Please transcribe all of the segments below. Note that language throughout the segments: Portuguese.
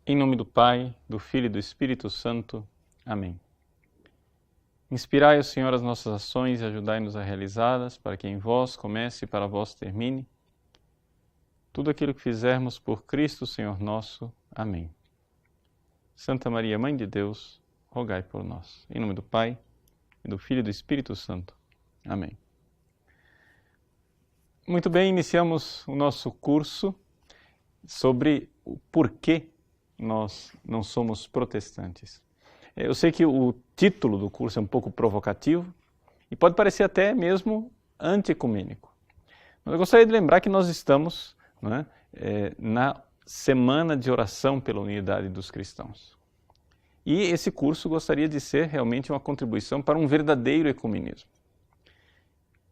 Em nome do Pai, do Filho e do Espírito Santo. Amém. Inspirai, Senhor, as nossas ações e ajudai-nos a realizá-las, para que em vós comece e para vós termine. Tudo aquilo que fizermos por Cristo, Senhor nosso. Amém. Santa Maria, Mãe de Deus, rogai por nós. Em nome do Pai, e do Filho e do Espírito Santo. Amém. Muito bem, iniciamos o nosso curso sobre o porquê nós não somos protestantes. Eu sei que o título do curso é um pouco provocativo e pode parecer até mesmo antiecumênico. Mas eu gostaria de lembrar que nós estamos na semana de oração pela unidade dos cristãos. E esse curso gostaria de ser realmente uma contribuição para um verdadeiro ecumenismo.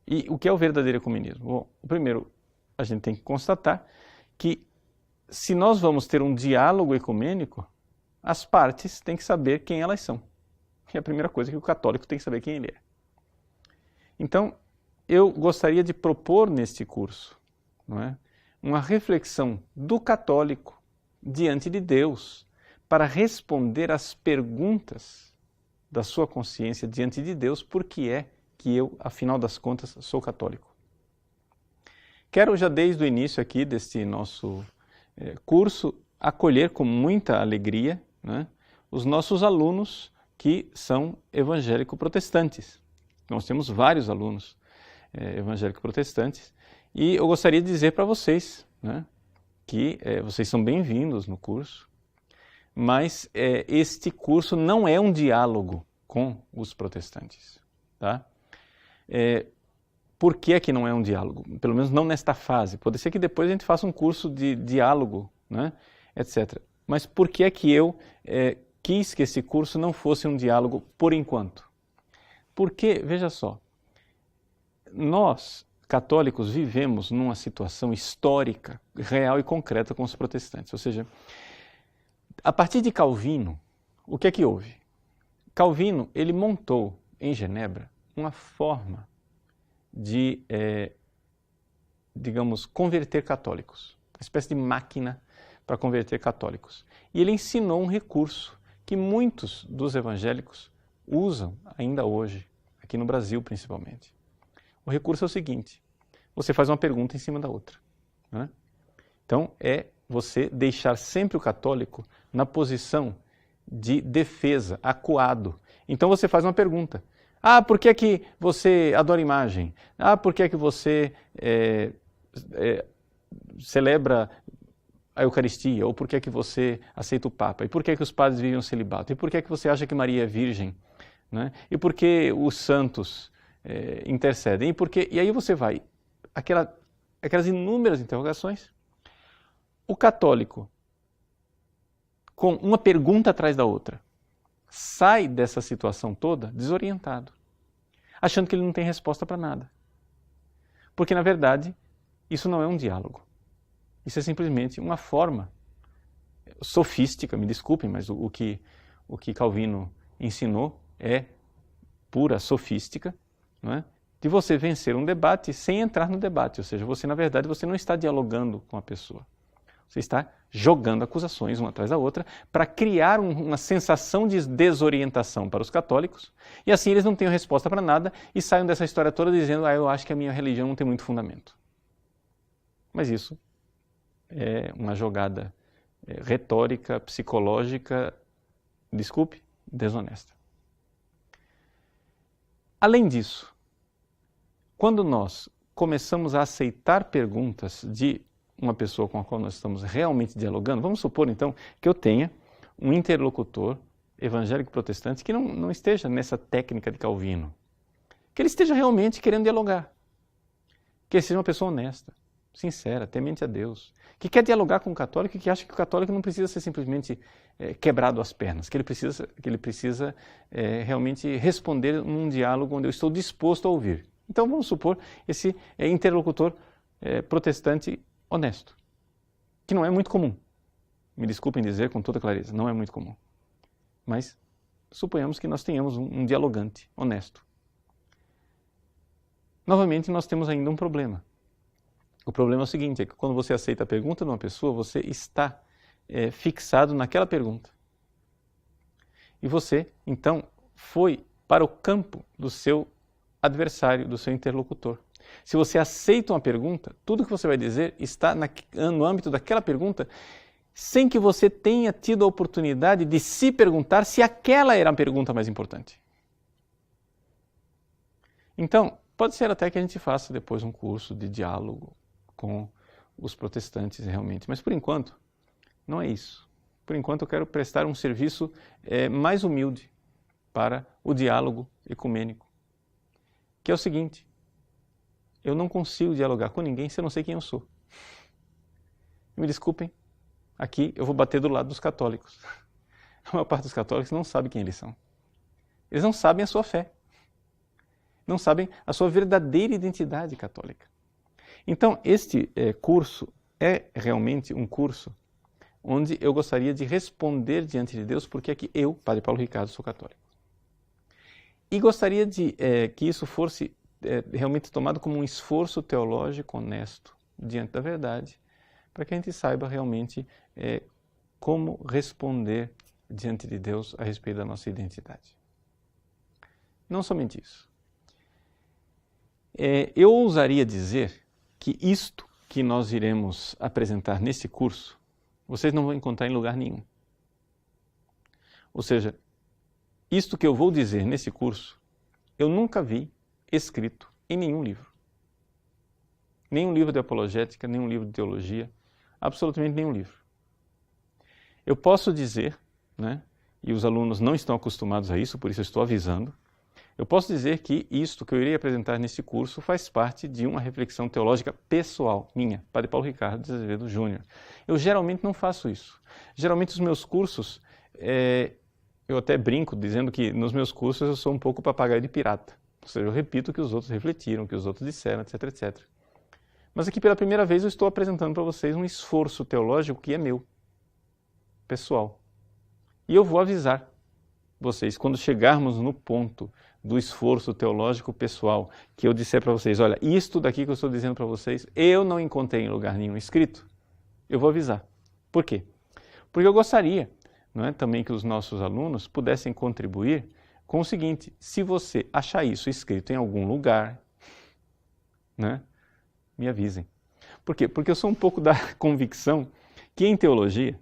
E o que é o verdadeiro ecumenismo? Bom, primeiro, a gente tem que constatar que se nós vamos ter um diálogo ecumênico, as partes têm que saber quem elas são. É a primeira coisa que o católico tem que saber quem ele é. Então, eu gostaria de propor neste curso, uma reflexão do católico diante de Deus para responder às perguntas da sua consciência diante de Deus, por que é que eu, afinal das contas, sou católico. Quero já desde o início aqui deste nosso curso acolher com muita alegria os nossos alunos que são evangélico-protestantes. Nós temos vários alunos evangélico-protestantes e eu gostaria de dizer para vocês que vocês são bem-vindos no curso, mas este curso não é um diálogo com os protestantes. Tá? Por que é que não é um diálogo? Pelo menos não nesta fase. Pode ser que depois a gente faça um curso de diálogo, etc. Mas por que é que eu quis que esse curso não fosse um diálogo por enquanto? Porque, veja só, nós, católicos, vivemos numa situação histórica, real e concreta com os protestantes. Ou seja, a partir de Calvino, o que é que houve? Calvino, ele montou em Genebra uma forma de, digamos, converter católicos, uma espécie de máquina para converter católicos. E ele ensinou um recurso que muitos dos evangélicos usam ainda hoje, aqui no Brasil principalmente. O recurso é o seguinte: você faz uma pergunta em cima da outra. Então, é você deixar sempre o católico na posição de defesa, acuado. Então você faz uma pergunta. Por que é que você adora imagem? Por que é que você celebra a Eucaristia? Ou por que é que você aceita o Papa? E por que é que os padres vivem o celibato? E por que é que você acha que Maria é virgem? E por que os santos intercedem? E aí você vai, aquelas inúmeras interrogações. O católico, com uma pergunta atrás da outra, sai dessa situação toda desorientado, achando que ele não tem resposta para nada. Porque, na verdade, isso não é um diálogo. Isso é simplesmente uma forma sofística, me desculpem, mas o que Calvino ensinou é pura sofística, de você vencer um debate sem entrar no debate. Ou seja, você, na verdade, você não está dialogando com a pessoa. Você está jogando acusações uma atrás da outra para criar uma sensação de desorientação para os católicos e assim eles não tenham resposta para nada e saiam dessa história toda dizendo eu acho que a minha religião não tem muito fundamento. Mas isso é uma jogada retórica, psicológica, desculpe, desonesta. Além disso, quando nós começamos a aceitar perguntas de uma pessoa com a qual nós estamos realmente dialogando, vamos supor então que eu tenha um interlocutor evangélico protestante que não esteja nessa técnica de Calvino, que ele esteja realmente querendo dialogar, que ele seja uma pessoa honesta, sincera, temente a Deus, que quer dialogar com o católico e que acha que o católico não precisa ser simplesmente quebrado às pernas, que ele precisa realmente responder num diálogo onde eu estou disposto a ouvir. Então vamos supor esse interlocutor protestante honesto, que não é muito comum. Me desculpem dizer com toda clareza, não é muito comum. Mas suponhamos que nós tenhamos um dialogante honesto. Novamente, nós temos ainda um problema. O problema é o seguinte, é que quando você aceita a pergunta de uma pessoa, você está fixado naquela pergunta. E você, então, foi para o campo do seu adversário, do seu interlocutor. Se você aceita uma pergunta, tudo que você vai dizer está no âmbito daquela pergunta, sem que você tenha tido a oportunidade de se perguntar se aquela era a pergunta mais importante. Então, pode ser até que a gente faça depois um curso de diálogo com os protestantes realmente, mas por enquanto, não é isso. Por enquanto eu quero prestar um serviço mais humilde para o diálogo ecumênico, que é o seguinte: eu não consigo dialogar com ninguém se eu não sei quem eu sou. Me desculpem, aqui eu vou bater do lado dos católicos. A maior parte dos católicos não sabe quem eles são. Eles não sabem a sua fé. Não sabem a sua verdadeira identidade católica. Então, este curso é realmente um curso onde eu gostaria de responder diante de Deus porque é que eu, Padre Paulo Ricardo, sou católico. E gostaria de que isso fosse realmente tomado como um esforço teológico honesto diante da verdade, para que a gente saiba realmente como responder diante de Deus a respeito da nossa identidade. Não somente isso. Eu ousaria dizer que isto que nós iremos apresentar nesse curso, vocês não vão encontrar em lugar nenhum. Ou seja, isto que eu vou dizer nesse curso, eu nunca vi escrito em nenhum livro. Nenhum livro de apologética, nenhum livro de teologia, absolutamente nenhum livro. Eu posso dizer, né, e os alunos não estão acostumados a isso, por isso eu estou avisando, eu posso dizer que isto que eu irei apresentar nesse curso faz parte de uma reflexão teológica pessoal, minha, Padre Paulo Ricardo de Azevedo Júnior. Eu geralmente não faço isso. Geralmente os meus cursos, eu até brinco dizendo que nos meus cursos eu sou um pouco papagaio de pirata. Ou seja, eu repito o que os outros refletiram, o que os outros disseram, etc, etc. Mas aqui pela primeira vez eu estou apresentando para vocês um esforço teológico que é meu, pessoal. E eu vou avisar vocês, quando chegarmos no ponto do esforço teológico pessoal, que eu disser para vocês, olha, isto daqui que eu estou dizendo para vocês, eu não encontrei em lugar nenhum escrito, eu vou avisar. Por quê? Porque eu gostaria, não é, também que os nossos alunos pudessem contribuir com o seguinte: se você achar isso escrito em algum lugar, né, me avisem. Por quê? Porque eu sou um pouco da convicção que em teologia,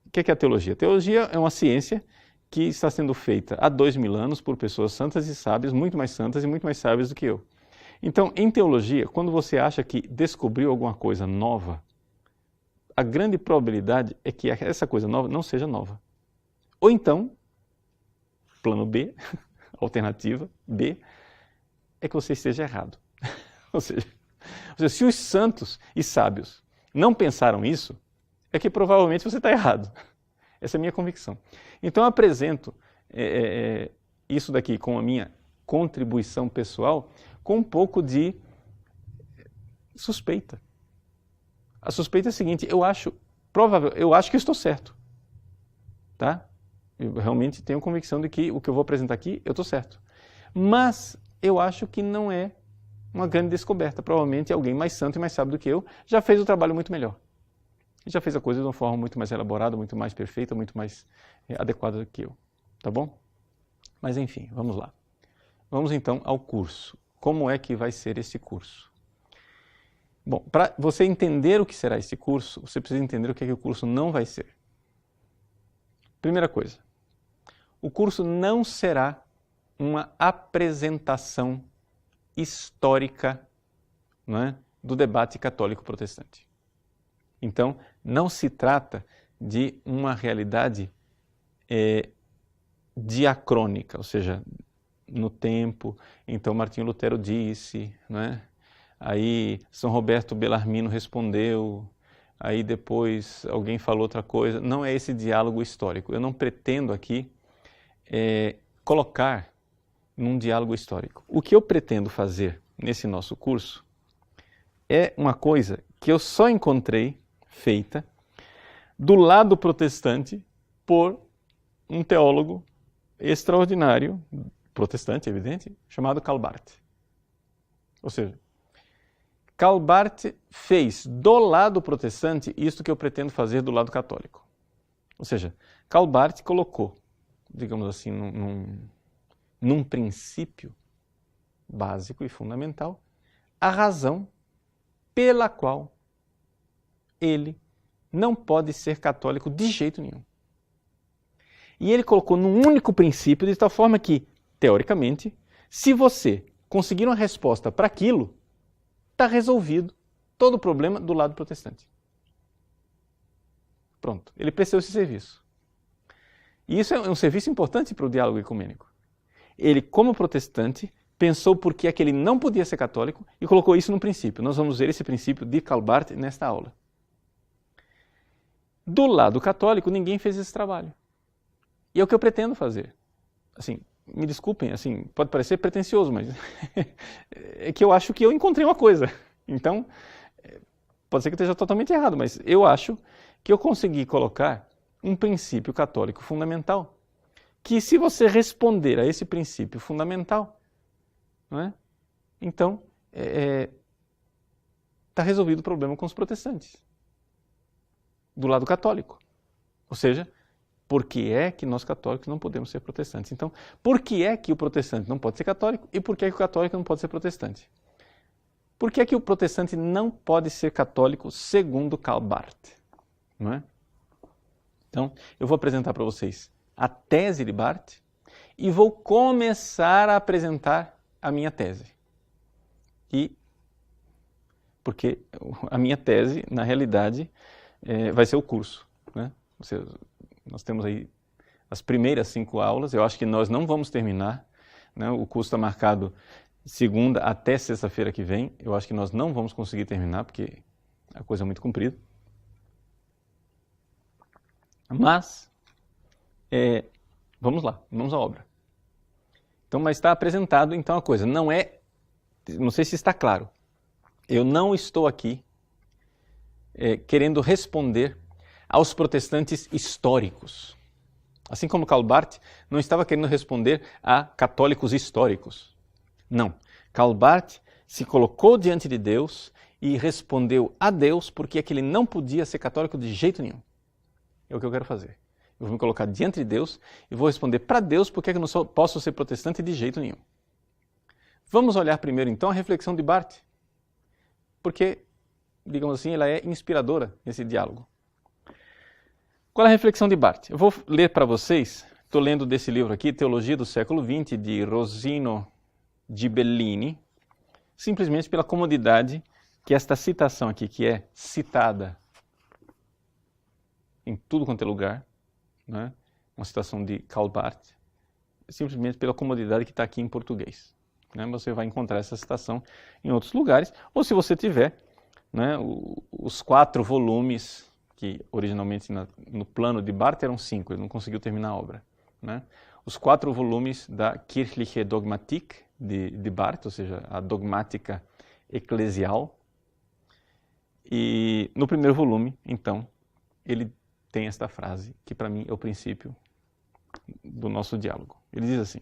o que é a teologia? A teologia é uma ciência que está sendo feita há 2000 anos por pessoas santas e sábias, muito mais santas e muito mais sábias do que eu. Então, em teologia, quando você acha que descobriu alguma coisa nova, a grande probabilidade é que essa coisa nova não seja nova. Ou então, plano B, alternativa B, é que você esteja errado. Ou seja, se os santos e sábios não pensaram isso, é que provavelmente você está errado. Essa é a minha convicção. Então eu apresento isso daqui com a minha contribuição pessoal com um pouco de suspeita. A suspeita é a seguinte: eu acho que eu estou certo. Tá? Eu realmente tenho convicção de que o que eu vou apresentar aqui, eu estou certo. Mas eu acho que não é uma grande descoberta. Provavelmente alguém mais santo e mais sábio do que eu já fez o trabalho muito melhor. E já fez a coisa de uma forma muito mais elaborada, muito mais perfeita, muito mais adequada do que eu. Tá bom? Mas enfim, vamos lá. Vamos então ao curso. Como é que vai ser esse curso? Bom, para você entender o que será esse curso, você precisa entender o que é que o curso não vai ser. Primeira coisa, o curso não será uma apresentação histórica, não é, do debate católico-protestante. Então, não se trata de uma realidade diacrônica, ou seja, no tempo, então Martinho Lutero disse, não é? Aí São Roberto Bellarmino respondeu, aí depois alguém falou outra coisa. Não é esse diálogo histórico. Eu não pretendo aqui colocar num diálogo histórico. O que eu pretendo fazer nesse nosso curso é uma coisa que eu só encontrei feita do lado protestante por um teólogo extraordinário, protestante, evidente, chamado Karl Barth. Ou seja, Karl Barth fez do lado protestante isto que eu pretendo fazer do lado católico. Ou seja, Karl Barth colocou, digamos assim, num princípio básico e fundamental, a razão pela qual ele não pode ser católico de jeito nenhum. E ele colocou num único princípio, de tal forma que, teoricamente, se você conseguir uma resposta para aquilo, está resolvido todo o problema do lado protestante. Pronto, ele prestou esse serviço. E isso é um serviço importante para o diálogo ecumênico. Ele, como protestante, pensou por que é que ele não podia ser católico e colocou isso no princípio. Nós vamos ver esse princípio de Karl Barth nesta aula. Do lado católico, ninguém fez esse trabalho. E é o que eu pretendo fazer. Assim, me desculpem, assim, pode parecer pretensioso, mas é que eu acho que eu encontrei uma coisa. Então, pode ser que eu esteja totalmente errado, mas eu acho que eu consegui colocar um princípio católico fundamental, que se você responder a esse princípio fundamental, não é? Então, está resolvido o problema com os protestantes, do lado católico. Ou seja, por que é que nós católicos não podemos ser protestantes? Então, por que é que o protestante não pode ser católico e por que é que o católico não pode ser protestante? Por que é que o protestante não pode ser católico segundo Karl Barth? Não é? Então, eu vou apresentar para vocês a tese de Barth e vou começar a apresentar a minha tese. Porque a minha tese, na realidade, vai ser o curso, né? Nós temos aí as primeiras 5 aulas, eu acho que nós não vamos terminar, né? O curso está marcado segunda até sexta-feira que vem, eu acho que nós não vamos conseguir terminar, porque a coisa é muito comprida. Mas, vamos lá, vamos à obra. Então, mas está apresentado, então, a coisa. Não sei se está claro, eu não estou aqui querendo responder aos protestantes históricos. Assim como Karl Barth não estava querendo responder a católicos históricos. Não. Karl Barth se colocou diante de Deus e respondeu a Deus porque é que ele não podia ser católico de jeito nenhum. É o que eu quero fazer. Eu vou me colocar diante de Deus e vou responder para Deus porque é que eu não posso ser protestante de jeito nenhum. Vamos olhar primeiro então a reflexão de Barth. Porque, digamos assim, ela é inspiradora nesse diálogo. Qual é a reflexão de Barth? Eu vou ler para vocês, estou lendo desse livro aqui, Teologia do século XX, de Rosino Ghibellini, simplesmente pela comodidade que esta citação aqui, que é citada em tudo quanto é lugar, né? Uma citação de Karl Barth, simplesmente pela comodidade que está aqui em português. Né? Você vai encontrar essa citação em outros lugares, ou se você tiver, né, os 4 volumes que originalmente no plano de Barth eram 5, ele não conseguiu terminar a obra. Né? Os 4 volumes da Kirchliche Dogmatik de Barth, ou seja, a dogmática eclesial. E no primeiro volume, então, ele tem esta frase, que para mim é o princípio do nosso diálogo. Ele diz assim: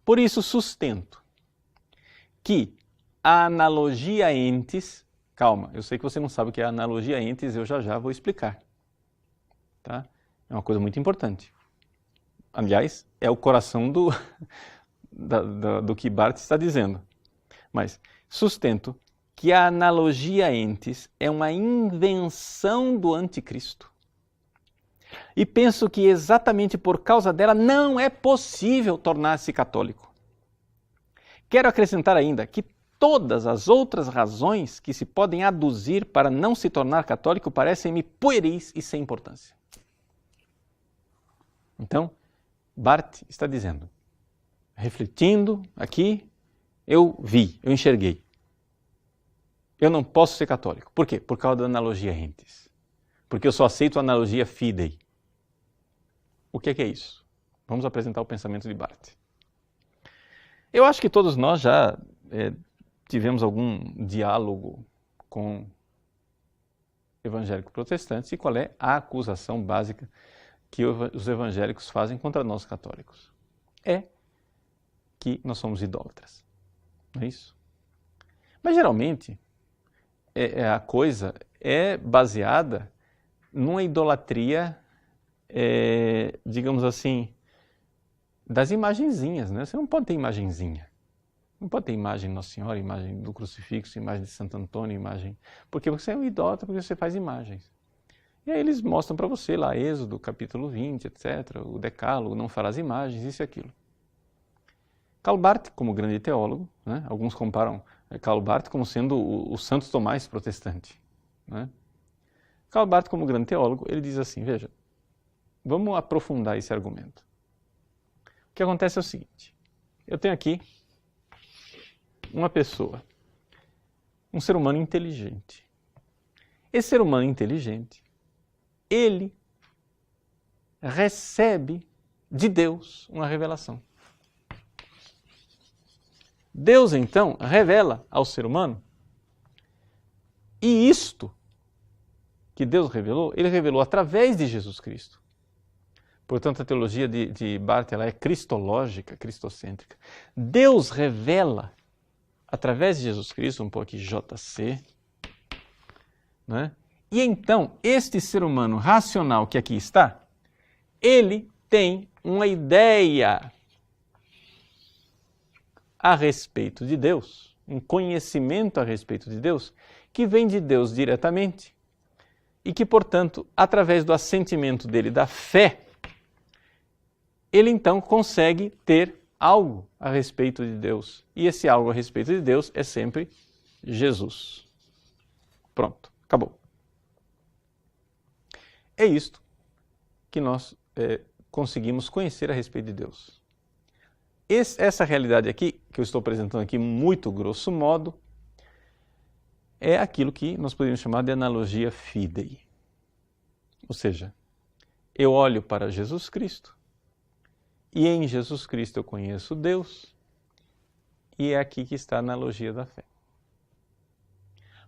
por isso sustento que a analogia entes... Calma, eu sei que você não sabe o que é analogia entes, eu já vou explicar. Tá? É uma coisa muito importante. Aliás, é o coração do que Barth está dizendo. Mas sustento que a analogia entes é uma invenção do anticristo. E penso que exatamente por causa dela não é possível tornar-se católico. Quero acrescentar ainda que todas as outras razões que se podem aduzir para não se tornar católico parecem-me pueris e sem importância. Então, Barth está dizendo, refletindo aqui, eu enxerguei. Eu não posso ser católico. Por quê? Por causa da analogia entes. Porque eu só aceito a analogia fidei. O que é isso? Vamos apresentar o pensamento de Barth. Eu acho que todos nós já tivemos algum diálogo com evangélicos protestantes e qual é a acusação básica que os evangélicos fazem contra nós católicos. É que nós somos idólatras. Não é isso? Mas geralmente a coisa é baseada numa idolatria, digamos assim, das imagenzinhas, né? Você não pode ter imagenzinha. Não pode ter imagem de Nossa Senhora, imagem do crucifixo, imagem de Santo Antônio, imagem... Porque você é um idólatra, porque você faz imagens. E aí eles mostram para você lá, Êxodo, capítulo 20, etc., o Decálogo, não farás imagens, isso e aquilo. Karl Barth, como grande teólogo, né? Alguns comparam Karl Barth como sendo o Santo Tomás protestante, né? Karl Barth, como grande teólogo, ele diz assim, veja, vamos aprofundar esse argumento. O que acontece é o seguinte, eu tenho aqui uma pessoa, um ser humano inteligente. Esse ser humano inteligente, ele recebe de Deus uma revelação. Deus, então, revela ao ser humano, e isto que Deus revelou, ele revelou através de Jesus Cristo. Portanto, a teologia de Barth ela é cristológica, cristocêntrica. Deus revela através de Jesus Cristo, um pouco aqui JC, né? E então, este ser humano racional que aqui está, ele tem uma ideia a respeito de Deus, um conhecimento a respeito de Deus, que vem de Deus diretamente e que, portanto, através do assentimento dele, da fé, ele então consegue ter algo a respeito de Deus. E esse algo a respeito de Deus é sempre Jesus. Pronto, acabou. É isto que nós conseguimos conhecer a respeito de Deus. Essa realidade aqui, que eu estou apresentando aqui muito grosso modo, é aquilo que nós poderíamos chamar de analogia fidei. Ou seja, eu olho para Jesus Cristo, e em Jesus Cristo eu conheço Deus, e é aqui que está a analogia da fé.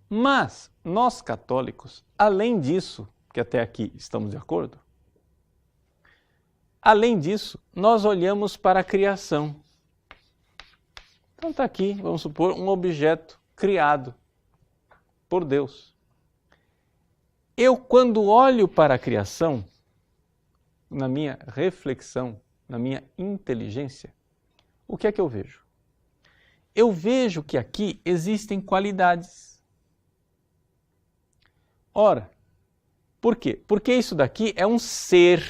Mas nós católicos, além disso, que até aqui estamos de acordo, além disso, nós olhamos para a criação. Então está aqui, vamos supor, um objeto criado por Deus. Eu, quando olho para a criação, na minha reflexão, na minha inteligência, o que é que eu vejo? Eu vejo que aqui existem qualidades. Ora, por quê? Porque isso daqui é um ser.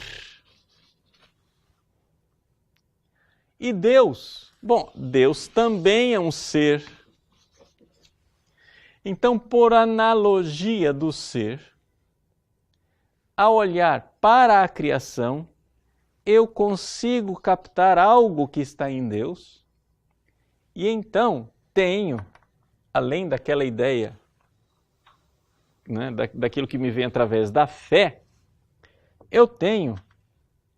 E Deus, bom, Deus também é um ser. Então, por analogia do ser, ao olhar para a criação, eu consigo captar algo que está em Deus e então tenho, além daquela ideia, né, daquilo que me vem através da fé, eu tenho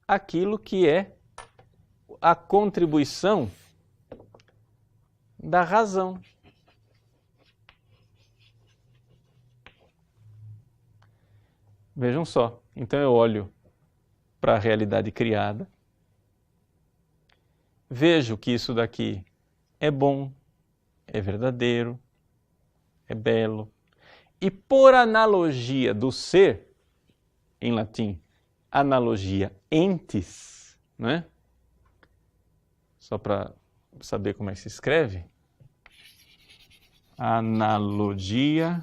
aquilo que é a contribuição da razão. Vejam só, então eu olho para a realidade criada, vejo que isso daqui é bom, é verdadeiro, é belo, e por analogia do ser, em latim, analogia entis, né? Só para saber como é que se escreve, analogia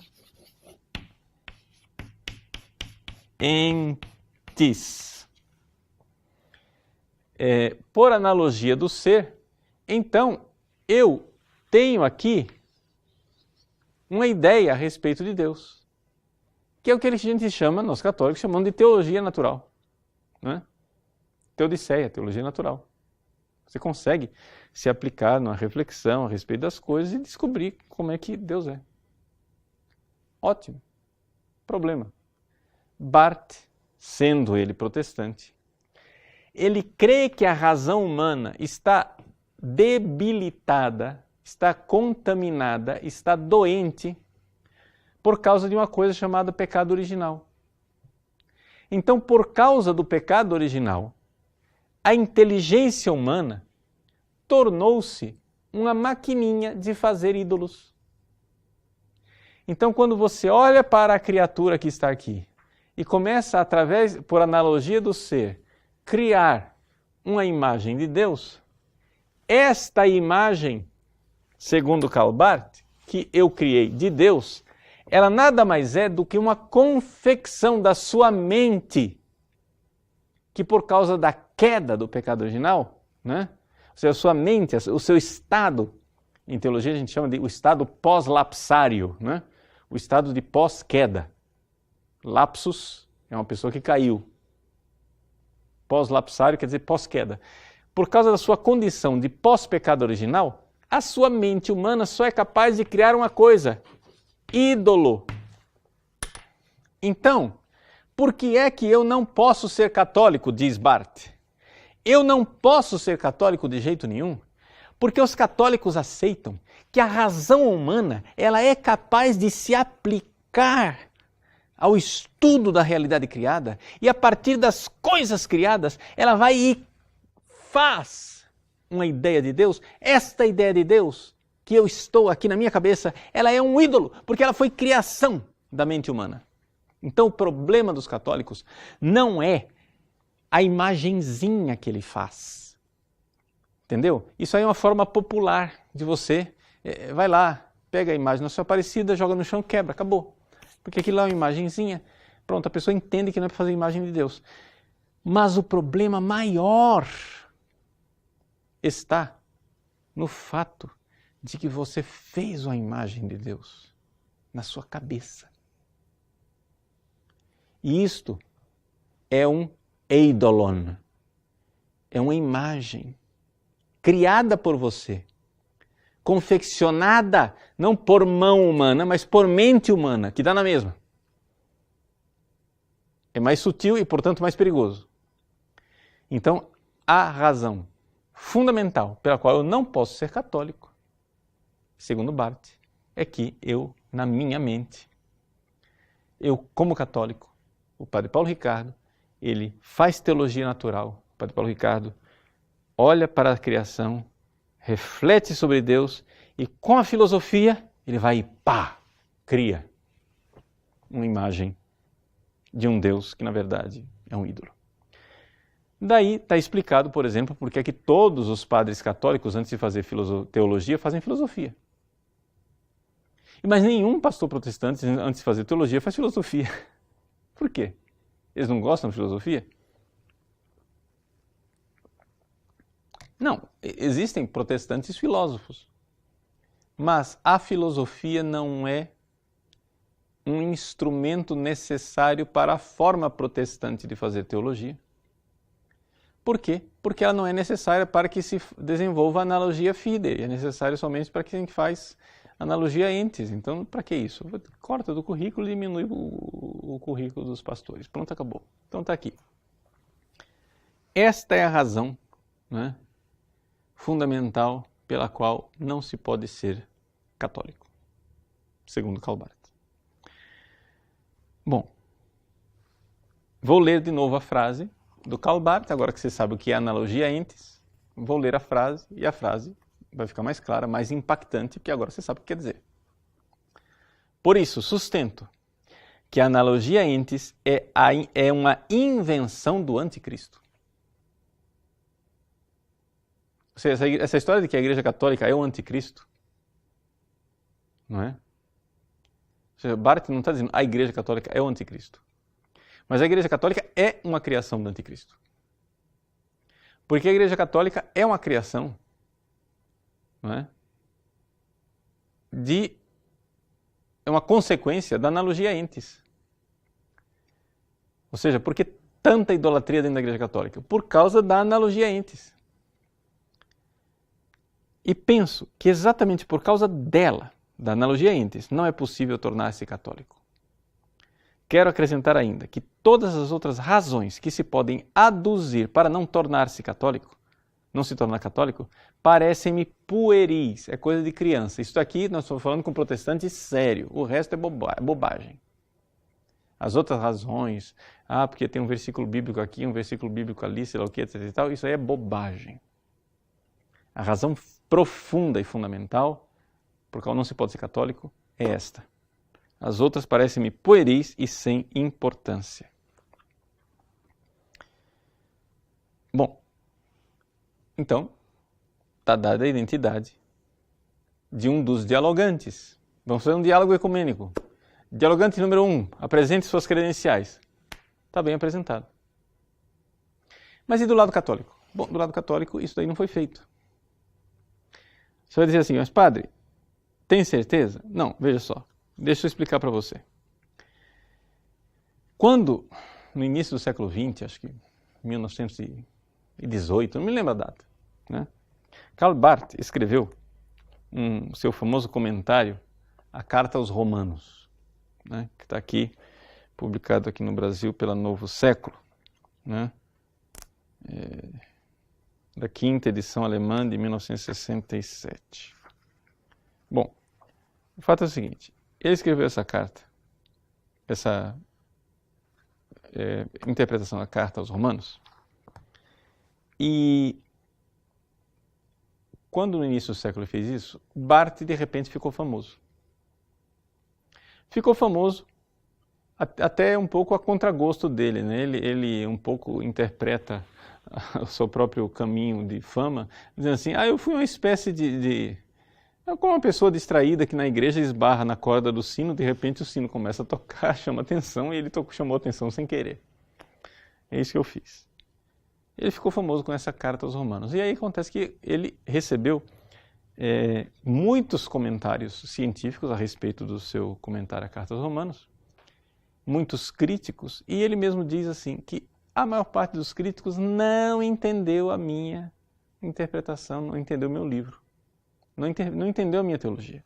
entis. Por analogia do ser, então eu tenho aqui uma ideia a respeito de Deus, que é o que a gente chama, nós católicos chamamos de teologia natural, né? Teodiceia, teologia natural. Você consegue se aplicar numa reflexão a respeito das coisas e descobrir como é que Deus é. Ótimo. Problema. Barth, sendo ele protestante, ele crê que a razão humana está debilitada, está contaminada, está doente por causa de uma coisa chamada pecado original. Então, por causa do pecado original, a inteligência humana tornou-se uma maquininha de fazer ídolos. Então, quando você olha para a criatura que está aqui e começa, por analogia do ser, criar uma imagem de Deus, esta imagem, segundo Karl Barth, que eu criei de Deus, ela nada mais é do que uma confecção da sua mente, que por causa da queda do pecado original, né? Ou seja, a sua mente, o seu estado, em teologia a gente chama de o estado pós-lapsário, né? O estado de pós-queda. Lapsus é uma pessoa que caiu. Pós-lapsário quer dizer pós-queda. Por causa da sua condição de pós-pecado original, a sua mente humana só é capaz de criar uma coisa: ídolo. Então, por que é que eu não posso ser católico, diz Barth? Eu não posso ser católico de jeito nenhum, porque os católicos aceitam que a razão humana ela é capaz de se aplicar ao estudo da realidade criada e a partir das coisas criadas ela vai e faz uma ideia de Deus. Esta ideia de Deus que eu estou aqui na minha cabeça, ela é um ídolo, porque ela foi criação da mente humana. Então o problema dos católicos não é a imagenzinha que ele faz. Entendeu? Isso aí é uma forma popular de você, vai lá, pega a imagem na sua Aparecida, joga no chão, quebra, acabou. Porque aquilo lá é uma imagenzinha, pronto, a pessoa entende que não é para fazer imagem de Deus. Mas o problema maior está no fato de que você fez uma imagem de Deus na sua cabeça. E isto é um eidolon, é uma imagem criada por você, confeccionada não por mão humana, mas por mente humana, que dá na mesma. É mais sutil e, portanto, mais perigoso. Então, a razão fundamental pela qual eu não posso ser católico, segundo Barth, é que eu, na minha mente, eu, como católico, o Padre Paulo Ricardo, ele faz teologia natural. O Padre Paulo Ricardo olha para a criação, reflete sobre Deus e com a filosofia ele vai e pá, cria uma imagem de um Deus que na verdade é um ídolo. Daí está explicado, por exemplo, porque é que todos os padres católicos antes de fazer teologia fazem filosofia. Mas nenhum pastor protestante antes de fazer teologia faz filosofia. Por quê? Eles não gostam de filosofia? Não, existem protestantes filósofos, mas a filosofia não é um instrumento necessário para a forma protestante de fazer teologia. Por quê? Porque ela não é necessária para que se desenvolva a analogia fide, é necessário somente para quem faz analogia entes. Então, para que isso? Corta do currículo e diminui o currículo dos pastores. Pronto, acabou. Então está aqui. Esta é a razão, né, fundamental pela qual não se pode ser católico, segundo Karl Barth. Bom, vou ler de novo a frase do Karl Barth, agora que você sabe o que é analogia entes, vou ler a frase e a frase vai ficar mais clara, mais impactante, porque agora você sabe o que quer dizer. Por isso, sustento que a analogia entes é uma invenção do anticristo. Ou seja, essa história de que a Igreja Católica é o anticristo, não é? Ou seja, Barth não está dizendo a Igreja Católica é o anticristo. Mas a Igreja Católica é uma criação do anticristo. Porque a Igreja Católica é uma criação, não é? É uma consequência da analogia entes. Ou seja, por que tanta idolatria dentro da Igreja Católica? Por causa da analogia entes. E penso que exatamente por causa dela, da analogia entes, não é possível tornar-se católico. Quero acrescentar ainda que todas as outras razões que se podem aduzir para não tornar-se católico, não se tornar católico, parecem-me pueris, é coisa de criança. Isso aqui nós estamos falando com protestante sério, o resto é bobagem. As outras razões, porque tem um versículo bíblico aqui, um versículo bíblico ali, sei lá o que, etc e tal, isso aí é bobagem. A razão profunda e fundamental por qual não se pode ser católico é esta. As outras parecem-me pueris e sem importância. Bom, então, está dada a identidade de um dos dialogantes. Vamos fazer um diálogo ecumênico. Dialogante número 1, apresente suas credenciais. Está bem apresentado. Mas e do lado católico? Bom, do lado católico isso daí não foi feito. Você vai dizer assim, mas padre, tem certeza? Não, veja só, deixa eu explicar para você. Quando, no início do século XX, acho que 1918, não me lembro a data, né? Karl Barth escreveu seu famoso comentário, a Carta aos Romanos, né? Que está aqui, publicado aqui no Brasil pela Novo Século, né? Da quinta edição alemã de 1967. Bom, o fato é o seguinte, ele escreveu essa carta, essa interpretação da Carta aos Romanos, e quando no início do século ele fez isso, Barth de repente ficou famoso. Ficou famoso até um pouco a contragosto dele, né? Ele um pouco interpreta o seu próprio caminho de fama, dizendo assim, eu fui uma espécie como uma pessoa distraída que na igreja esbarra na corda do sino, de repente o sino começa a tocar, chama atenção, e ele chamou atenção sem querer. É isso que eu fiz. Ele ficou famoso com essa carta aos Romanos. E aí acontece que ele recebeu muitos comentários científicos a respeito do seu comentário à Carta aos Romanos, muitos críticos, e ele mesmo diz assim que a maior parte dos críticos não entendeu a minha interpretação, não entendeu o meu livro, não entendeu a minha teologia.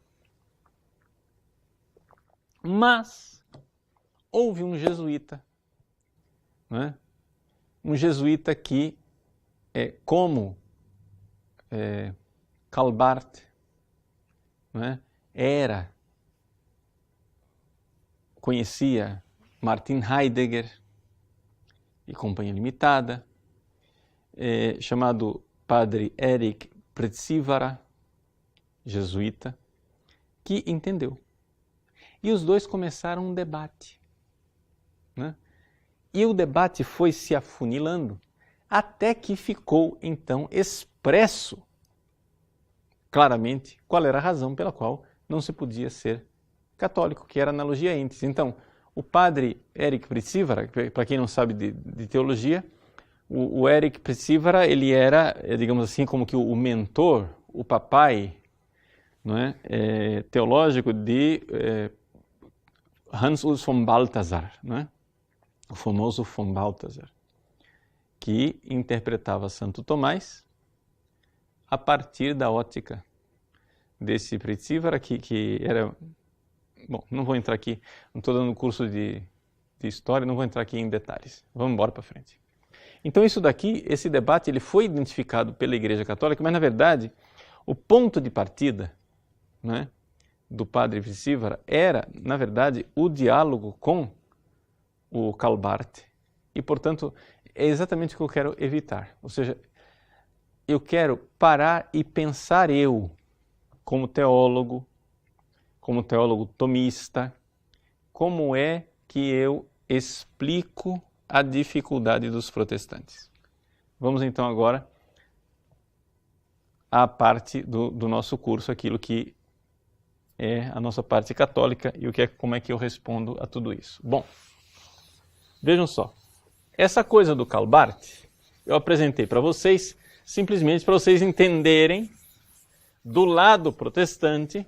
Mas houve um jesuíta, né? Um jesuíta que, como Karl Barth, né, conhecia Martin Heidegger e Companhia Limitada, chamado Padre Erik Pretsivara, jesuíta, que entendeu. E os dois começaram um debate, né? E o debate foi se afunilando, até que ficou, então, expresso claramente qual era a razão pela qual não se podia ser católico, que era a analogia entes. Então, o padre Erik Pretsivara, para quem não sabe de teologia, o Erik Pretsivara, ele era, digamos assim, como que o mentor, o papai, não é? Teológico de Hans Urs von Balthasar, não é? O famoso von Balthasar, que interpretava Santo Tomás a partir da ótica desse Pretsivara, que era... Bom, não vou entrar aqui, não estou dando curso de história, não vou entrar aqui em detalhes. Vamos embora para frente. Então isso daqui, esse debate, ele foi identificado pela Igreja Católica, mas na verdade, o ponto de partida, né, do padre Pretsivara era, na verdade, o diálogo com o Karl Barth. E, portanto, é exatamente o que eu quero evitar. Ou seja, eu quero parar e pensar como teólogo tomista, como é que eu explico a dificuldade dos protestantes. Vamos então agora à parte do nosso curso, aquilo que é a nossa parte católica e como é que eu respondo a tudo isso. Bom, vejam só, essa coisa do Karl Barth eu apresentei para vocês simplesmente para vocês entenderem do lado protestante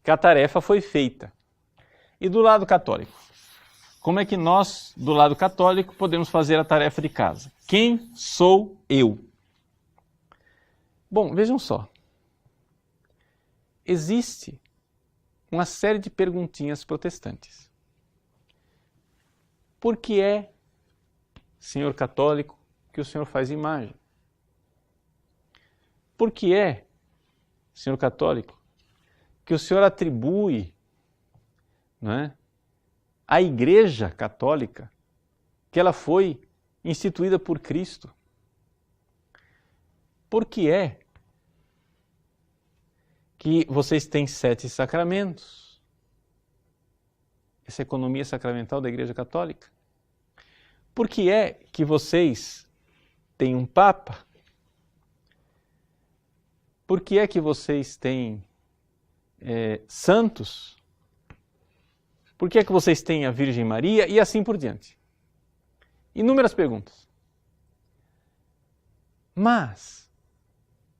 que a tarefa foi feita. E do lado católico? Como é que nós, do lado católico, podemos fazer a tarefa de casa? Quem sou eu? Bom, vejam só. Existe uma série de perguntinhas protestantes. Por que é, senhor católico, que o senhor faz imagem? Por que é, senhor católico, que o senhor atribui, não é, à Igreja Católica que ela foi instituída por Cristo? Por que é que vocês têm 7 sacramentos? essa economia sacramental da Igreja Católica? Por que é que vocês têm um Papa? Por que é que vocês têm santos? Por que é que vocês têm a Virgem Maria? E assim por diante. Inúmeras perguntas. Mas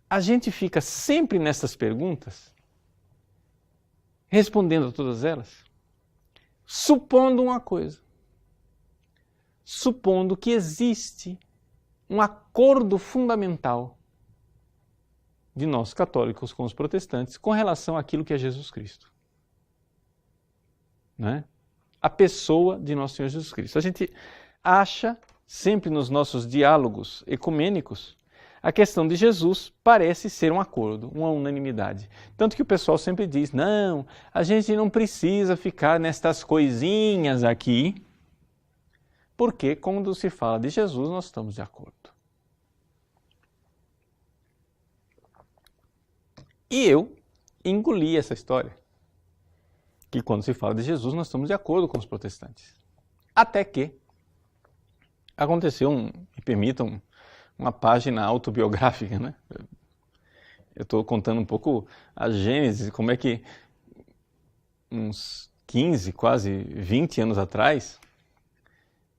a gente fica sempre nessas perguntas, respondendo a todas elas, supondo uma coisa. Supondo que existe um acordo fundamental de nós católicos com os protestantes com relação àquilo que é Jesus Cristo. Né? A pessoa de nosso Senhor Jesus Cristo. A gente acha, sempre nos nossos diálogos ecumênicos, a questão de Jesus parece ser um acordo, uma unanimidade. Tanto que o pessoal sempre diz, não, a gente não precisa ficar nestas coisinhas aqui, porque quando se fala de Jesus, nós estamos de acordo. E eu engoli essa história, que quando se fala de Jesus, nós estamos de acordo com os protestantes. Até que aconteceu, me permitam, uma página autobiográfica, né? Eu estou contando um pouco a gênese, como é que uns 15, quase 20 anos atrás,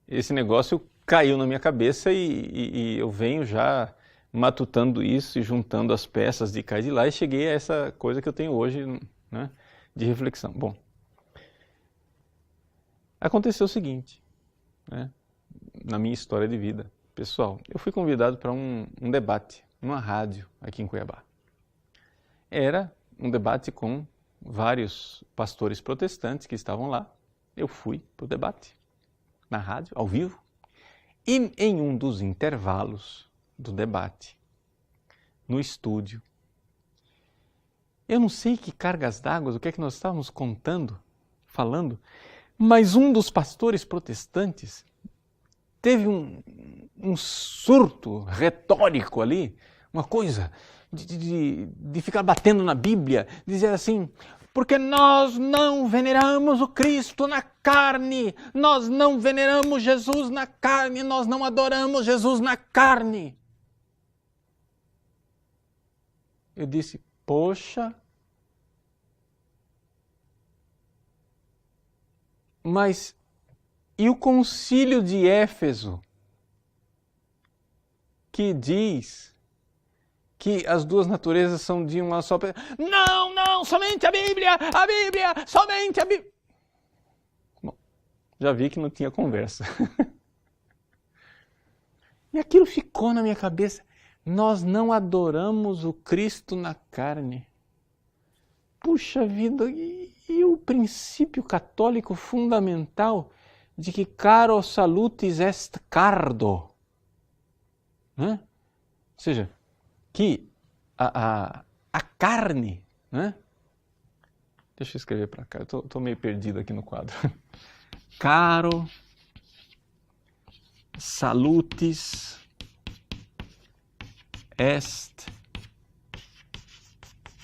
esse negócio caiu na minha cabeça e eu venho já matutando isso e juntando as peças de cá e de lá e cheguei a essa coisa que eu tenho hoje, né, de reflexão. Bom, aconteceu o seguinte, né, na minha história de vida pessoal, eu fui convidado para um debate numa rádio aqui em Cuiabá. Era um debate com vários pastores protestantes que estavam lá. Eu fui para o debate, na rádio, ao vivo, e em um dos intervalos do debate, no estúdio, eu não sei que cargas d'água, o que é que nós estávamos falando, mas um dos pastores protestantes teve um surto retórico ali, uma coisa de ficar batendo na Bíblia, dizer assim, porque nós não veneramos o Cristo na carne, nós não veneramos Jesus na carne, nós não adoramos Jesus na carne. Eu disse, poxa, mas e o concílio de Éfeso, que diz que as duas naturezas são de uma só pessoa? Não, não, somente a Bíblia, somente a Bíblia. Bom, já vi que não tinha conversa. E aquilo ficou na minha cabeça. Nós não adoramos o Cristo na carne. Puxa vida, e o princípio católico fundamental de que caro salutis est cardo, né? Ou seja, que a carne, né? Deixa eu escrever para cá, eu estou meio perdido aqui no quadro. Caro salutis est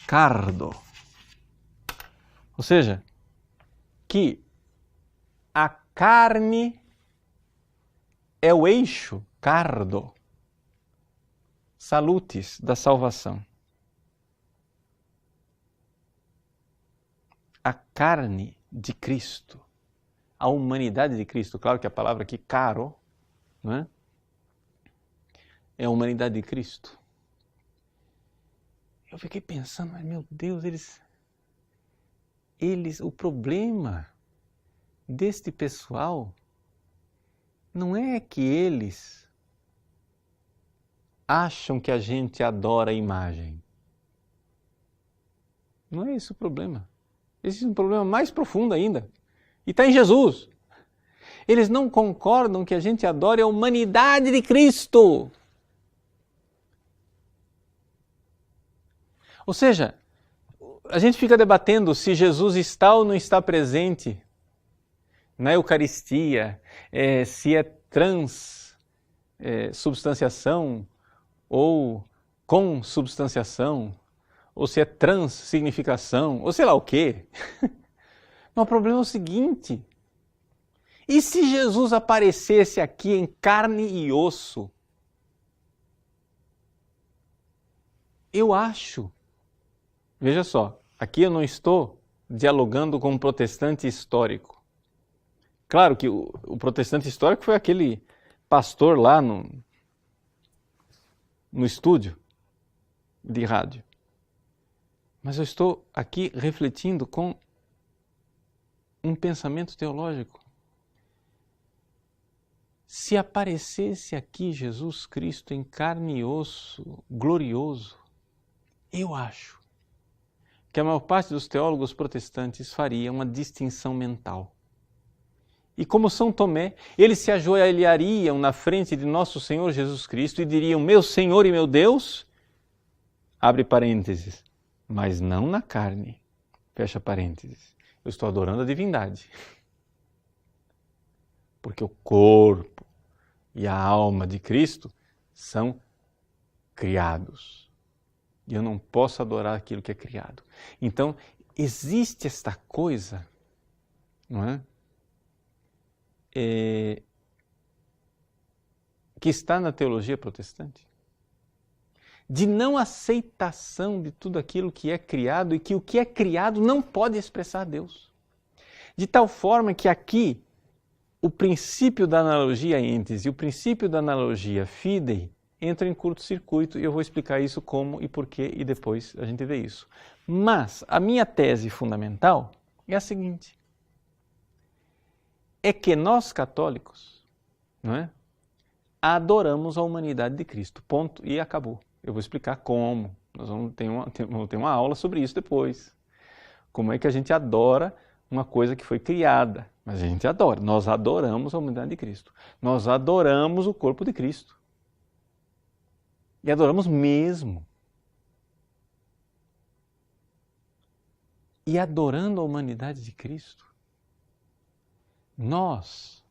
cardo. Ou seja, que a carne é o eixo, cardo, salutis, da salvação. A carne de Cristo, a humanidade de Cristo, claro que a palavra aqui, caro, não é? É a humanidade de Cristo. Eu fiquei pensando, mas meu Deus, o problema deste pessoal não é que eles acham que a gente adora a imagem. Não é esse o problema. Existe um problema mais profundo ainda. E está em Jesus. Eles não concordam que a gente adore a humanidade de Cristo. Ou seja, a gente fica debatendo se Jesus está ou não está presente na Eucaristia, se é transubstanciação ou consubstanciação, ou se é transsignificação, ou sei lá o quê. Mas o problema é o seguinte, E se Jesus aparecesse aqui em carne e osso? Eu acho. Veja só, aqui eu não estou dialogando com um protestante histórico. Claro que o protestante histórico foi aquele pastor lá no estúdio de rádio. Mas eu estou aqui refletindo com um pensamento teológico. Se aparecesse aqui Jesus Cristo em carne e osso, glorioso, eu acho que a maior parte dos teólogos protestantes faria uma distinção mental. E como São Tomé, eles se ajoelhariam na frente de nosso Senhor Jesus Cristo e diriam: meu Senhor e meu Deus, abre parênteses, mas não na carne, fecha parênteses. Eu estou adorando a divindade. Porque o corpo e a alma de Cristo são criados. E eu não posso adorar aquilo que é criado. Então, existe esta coisa, não é? Que está na teologia protestante, de não aceitação de tudo aquilo que é criado e que o que é criado não pode expressar Deus. De tal forma que aqui o princípio da analogia entes e o princípio da analogia fidei entram em curto-circuito e eu vou explicar isso como e porquê e depois a gente vê isso. Mas a minha tese fundamental é a seguinte: é que nós católicos, não é, adoramos a humanidade de Cristo, ponto, e acabou. Eu vou explicar como, nós vamos ter uma aula sobre isso depois. Como é que a gente adora uma coisa que foi criada, mas a gente adora, nós adoramos a humanidade de Cristo, nós adoramos o corpo de Cristo. E adoramos mesmo. E adorando a humanidade de Cristo, nós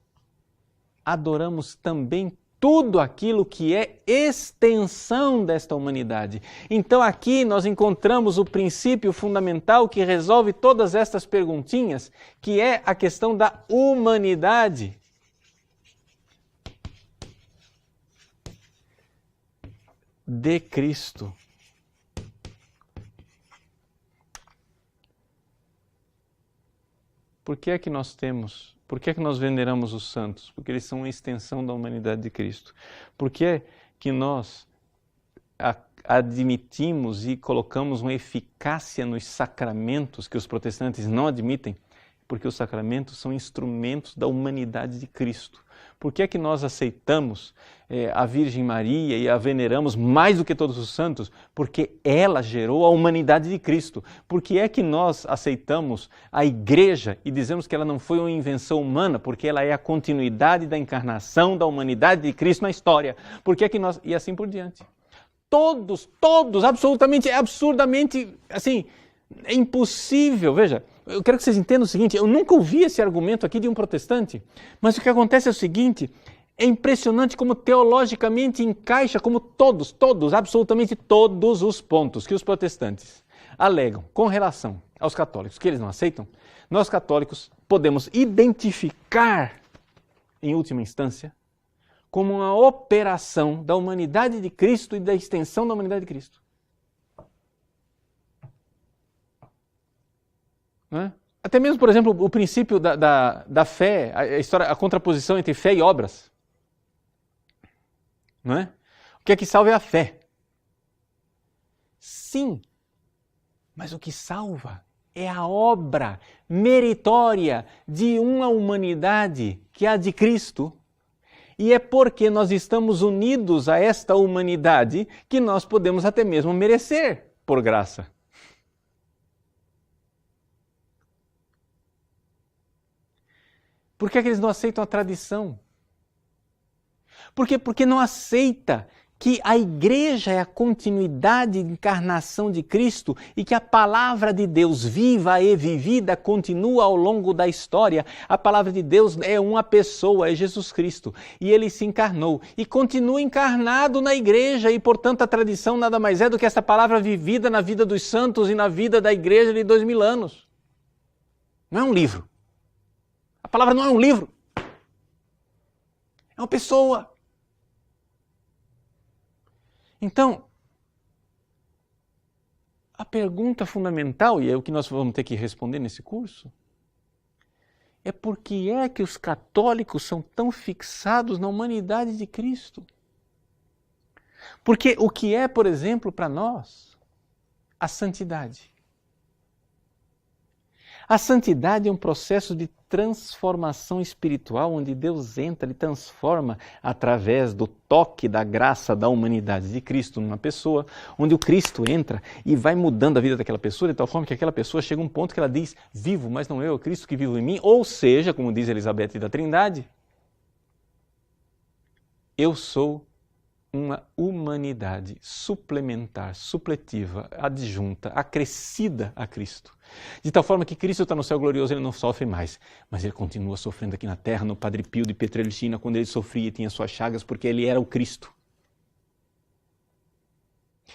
adoramos também tudo aquilo que é extensão desta humanidade. Então aqui nós encontramos o princípio fundamental que resolve todas estas perguntinhas, que é a questão da humanidade. De Cristo. Por que é que nós veneramos os santos? Porque eles são uma extensão da humanidade de Cristo. Por que é que nós admitimos e colocamos uma eficácia nos sacramentos que os protestantes não admitem? Porque os sacramentos são instrumentos da humanidade de Cristo. Por que é que nós aceitamos a Virgem Maria e a veneramos mais do que todos os santos? Porque ela gerou a humanidade de Cristo. Por que é que nós aceitamos a Igreja e dizemos que ela não foi uma invenção humana? Porque ela é a continuidade da encarnação da humanidade de Cristo na história. Por que é que nós... E assim por diante. Todos, absolutamente, absurdamente, assim, é impossível, veja... Eu quero que vocês entendam o seguinte, eu nunca ouvi esse argumento aqui de um protestante, mas o que acontece é o seguinte, é impressionante como teologicamente encaixa, como todos, absolutamente todos os pontos que os protestantes alegam com relação aos católicos, que eles não aceitam, nós católicos podemos identificar, em última instância, como uma operação da humanidade de Cristo e da extensão da humanidade de Cristo. Até mesmo, por exemplo, o princípio da fé, a contraposição entre fé e obras. Não é? O que é que salva é a fé. Sim, mas o que salva é a obra meritória de uma humanidade que é a de Cristo. E é porque nós estamos unidos a esta humanidade que nós podemos até mesmo merecer por graça. Por que é que eles não aceitam a tradição? Porque não aceita que a Igreja é a continuidade de encarnação de Cristo e que a palavra de Deus viva e vivida continua ao longo da história. A palavra de Deus é uma pessoa, é Jesus Cristo. E Ele se encarnou e continua encarnado na Igreja e, portanto, a tradição nada mais é do que essa palavra vivida na vida dos santos e na vida da Igreja de 2000 anos. Não é um livro. A palavra não é um livro. É uma pessoa. Então, a pergunta fundamental, e é o que nós vamos ter que responder nesse curso, é por que é que os católicos são tão fixados na humanidade de Cristo? Porque o que é, por exemplo, para nós, a santidade? A santidade é um processo de transformação espiritual, onde Deus entra e transforma através do toque da graça da humanidade de Cristo numa pessoa, onde o Cristo entra e vai mudando a vida daquela pessoa, de tal forma que aquela pessoa chega a um ponto que ela diz, vivo, mas não eu, é o Cristo que vive em mim, ou seja, como diz Elizabeth da Trindade, eu sou uma humanidade suplementar, supletiva, adjunta, acrescida a Cristo. De tal forma que Cristo está no céu glorioso, ele não sofre mais, mas ele continua sofrendo aqui na terra, no Padre Pio de Pietrelcina, quando ele sofria e tinha suas chagas, porque ele era o Cristo.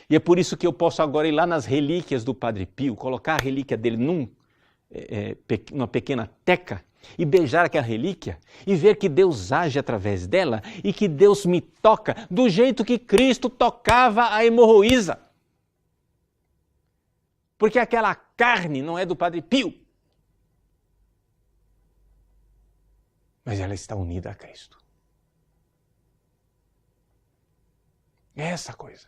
E é por isso que eu posso agora ir lá nas relíquias do Padre Pio, colocar a relíquia dele numa pequena teca, e beijar aquela relíquia e ver que Deus age através dela e que Deus me toca do jeito que Cristo tocava a hemorroísa. Porque aquela carne não é do Padre Pio, mas ela está unida a Cristo. É essa coisa.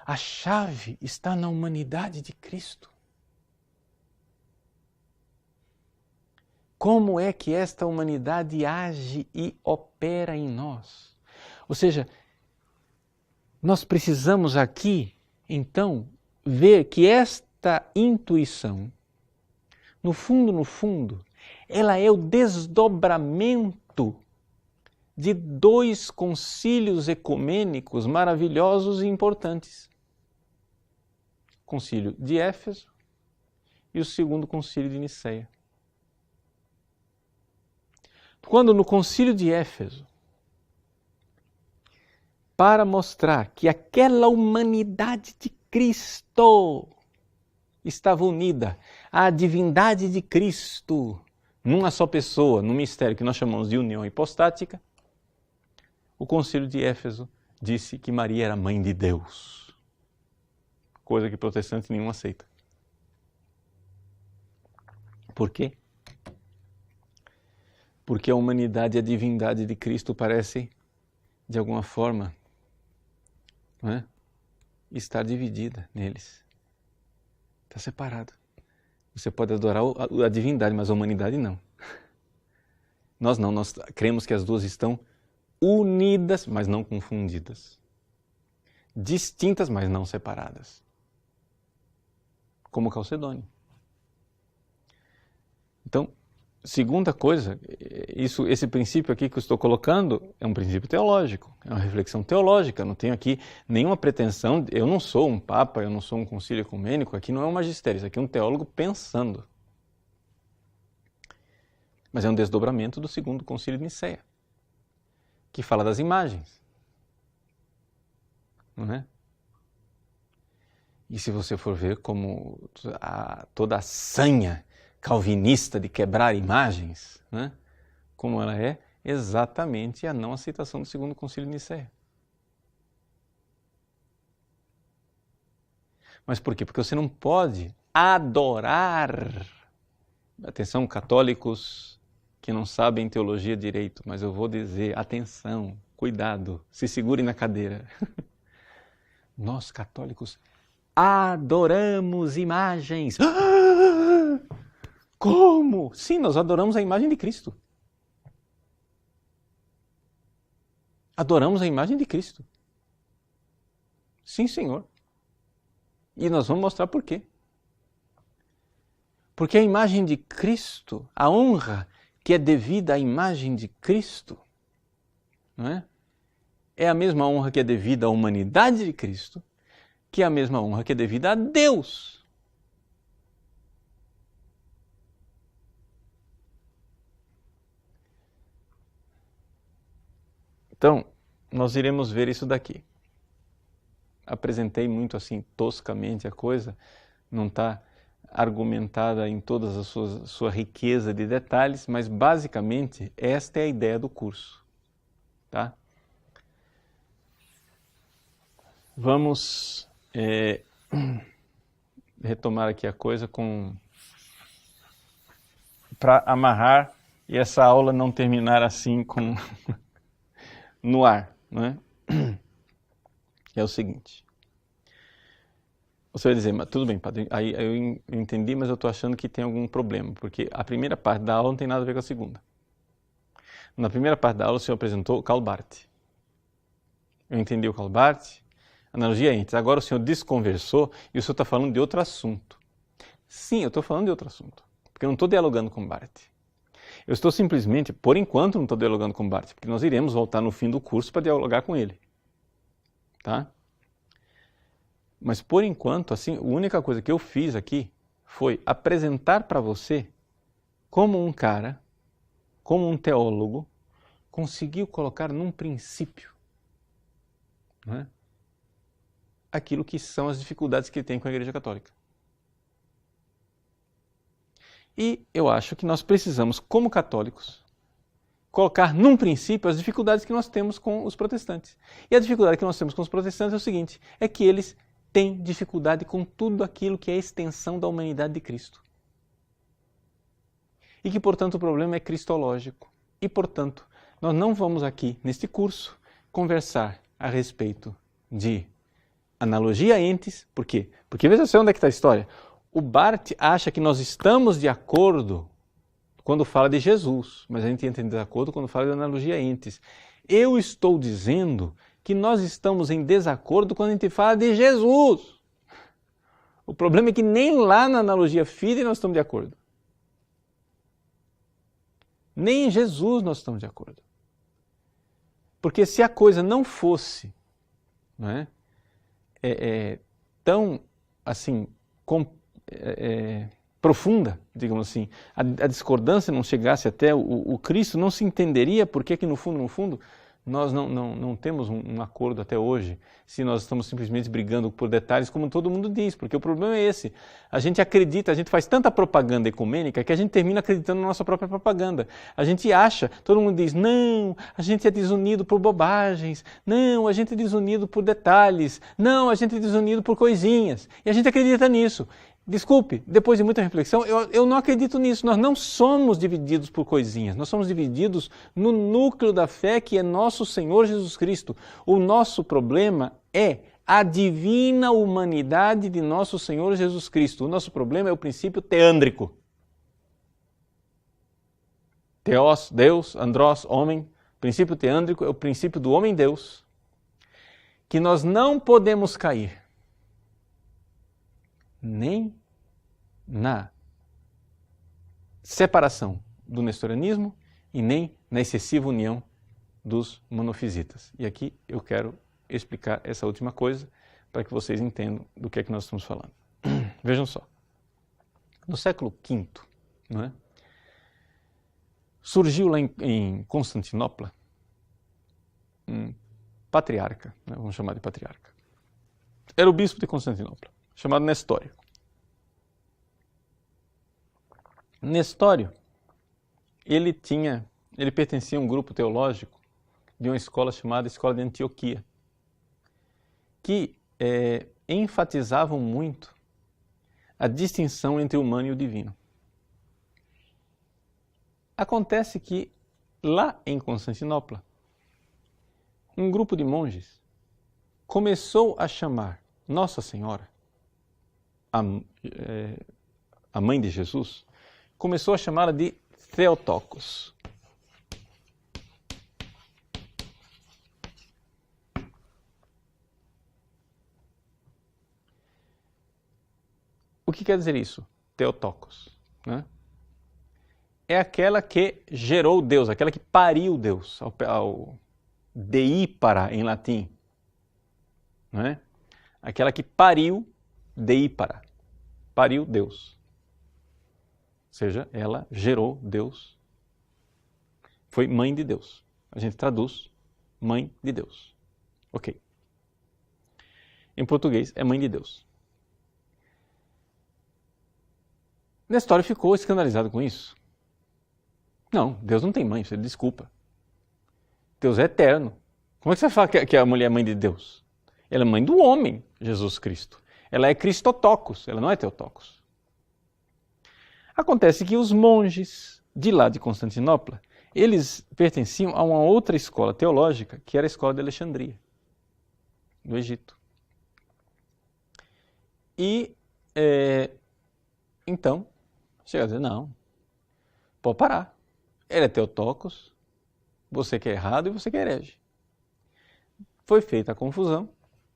A chave está na humanidade de Cristo. Como é que esta humanidade age e opera em nós? Ou seja, nós precisamos aqui, então, ver que esta intuição, no fundo, ela é o desdobramento de dois concílios ecumênicos maravilhosos e importantes. O concílio de Éfeso e o segundo concílio de Niceia. Quando no concílio de Éfeso, para mostrar que aquela humanidade de Cristo estava unida à divindade de Cristo, numa só pessoa, num mistério que nós chamamos de união hipostática, o concílio de Éfeso disse que Maria era mãe de Deus, coisa que protestante nenhum aceita. Por quê? Porque a humanidade e a divindade de Cristo parece, de alguma forma, não é? Estar dividida neles. Está separado. Você pode adorar a divindade, mas a humanidade não. Nós não, nós cremos que as duas estão unidas, mas não confundidas. Distintas, mas não separadas. Como Calcedônio. Então, segunda coisa, esse princípio aqui que eu estou colocando é um princípio teológico, é uma reflexão teológica, não tenho aqui nenhuma pretensão, eu não sou um papa, eu não sou um concílio ecumênico, aqui não é um magistério, isso aqui é um teólogo pensando. Mas é um desdobramento do segundo concílio de Niceia, que fala das imagens, não é? E se você for ver como toda a sanha calvinista de quebrar imagens, né? Como ela é exatamente a não aceitação do segundo concílio de Niceia. Mas por quê? Porque você não pode adorar. Atenção, católicos que não sabem teologia direito, mas eu vou dizer, atenção, cuidado, se segurem na cadeira. Nós, católicos, adoramos imagens. Como? Sim, nós adoramos a imagem de Cristo. Adoramos a imagem de Cristo. Sim, Senhor. E nós vamos mostrar por quê. Porque a imagem de Cristo, a honra que é devida à imagem de Cristo, não é? É a mesma honra que é devida à humanidade de Cristo, que é a mesma honra que é devida a Deus. Então, nós iremos ver isso daqui. Apresentei muito assim toscamente a coisa, não está argumentada em toda a sua riqueza de detalhes, mas basicamente esta é a ideia do curso. Tá? Vamos retomar aqui a coisa para amarrar e essa aula não terminar assim no ar, não é? É o seguinte. Você vai dizer, mas tudo bem, padre, aí eu entendi, mas eu estou achando que tem algum problema, porque a primeira parte da aula não tem nada a ver com a segunda. Na primeira parte da aula o senhor apresentou Karl Barth. Eu entendi o Karl Barth, analogia entre. Agora o senhor desconversou e o senhor está falando de outro assunto. Sim, eu estou falando de outro assunto, porque eu não estou dialogando com Barth. Eu estou simplesmente, por enquanto, não estou dialogando com Barth, porque nós iremos voltar no fim do curso para dialogar com ele. Tá? Mas por enquanto, assim, a única coisa que eu fiz aqui foi apresentar para você como um cara, como um teólogo, conseguiu colocar num princípio, não é? Aquilo que são as dificuldades que ele tem com a Igreja Católica. E eu acho que nós precisamos, como católicos, colocar num princípio as dificuldades que nós temos com os protestantes. E a dificuldade que nós temos com os protestantes é o seguinte, é que eles têm dificuldade com tudo aquilo que é a extensão da humanidade de Cristo. E que, portanto, o problema é cristológico. E, portanto, nós não vamos aqui, neste curso, conversar a respeito de analogia entes. Por quê? Porque veja só onde é que está a história. O Barth acha que nós estamos de acordo quando fala de Jesus, mas a gente entra em desacordo quando fala de analogia entes. Eu estou dizendo que nós estamos em desacordo quando a gente fala de Jesus. O problema é que nem lá na analogia fide nós estamos de acordo. Nem em Jesus nós estamos de acordo. Porque se a coisa não fosse, não é, tão assim, profunda, digamos assim, a discordância não chegasse até o Cristo, não se entenderia por que no fundo, nós não temos um acordo até hoje, se nós estamos simplesmente brigando por detalhes, como todo mundo diz, porque o problema é esse. A gente acredita, a gente faz tanta propaganda ecumênica que a gente termina acreditando na nossa própria propaganda. A gente acha, todo mundo diz, não, a gente é desunido por bobagens, não, a gente é desunido por detalhes, não, a gente é desunido por coisinhas, e a gente acredita nisso. Desculpe, depois de muita reflexão, eu não acredito nisso. Nós não somos divididos por coisinhas. Nós somos divididos no núcleo da fé que é nosso Senhor Jesus Cristo. O nosso problema é a divina humanidade de nosso Senhor Jesus Cristo. O nosso problema é o princípio teândrico. Theos, Deus, andros, homem. O princípio teândrico é o princípio do homem-Deus, que nós não podemos cair nem na separação do nestorianismo e nem na excessiva união dos monofisitas. E aqui eu quero explicar essa última coisa para que vocês entendam do que é que nós estamos falando. Vejam só, no século V, não é? Surgiu lá em Constantinopla um patriarca, né? Vamos chamar de patriarca. Era o bispo de Constantinopla, chamado Nestório. Nestório, ele pertencia a um grupo teológico de uma escola chamada Escola de Antioquia, que enfatizavam muito a distinção entre o humano e o divino. Acontece que lá em Constantinopla, um grupo de monges começou a chamar Nossa Senhora, a mãe de Jesus, começou a chamá-la de Theotokos. O que quer dizer isso? Theotokos, né? É aquela que gerou Deus, aquela que pariu Deus, ao deípara em latim, não é? Aquela que pariu deípara, pariu Deus. Ou seja, ela gerou Deus, foi mãe de Deus. A gente traduz mãe de Deus. Ok. Em português é mãe de Deus. Nestório ficou escandalizado com isso. Não, Deus não tem mãe, você desculpa. Deus é eterno. Como é que você fala que a mulher é mãe de Deus? Ela é mãe do homem, Jesus Cristo. Ela é Christotocos, ela não é Theotokos. Acontece que os monges de lá de Constantinopla, eles pertenciam a uma outra escola teológica, que era a escola de Alexandria, no Egito. E, então, chega a dizer, não, pode parar. Ele é Theotokos, você que é errado e você que é herege. Foi feita a confusão,